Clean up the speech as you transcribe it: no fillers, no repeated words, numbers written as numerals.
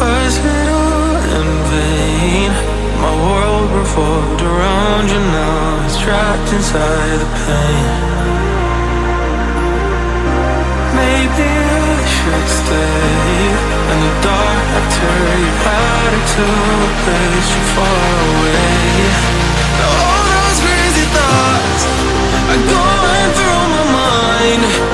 Was it all in vain? My world revolved around you, now it's trapped inside the pain. Maybe I should stay in the dark after you've had it to a place too far away. All those crazy thoughts are going through my mind.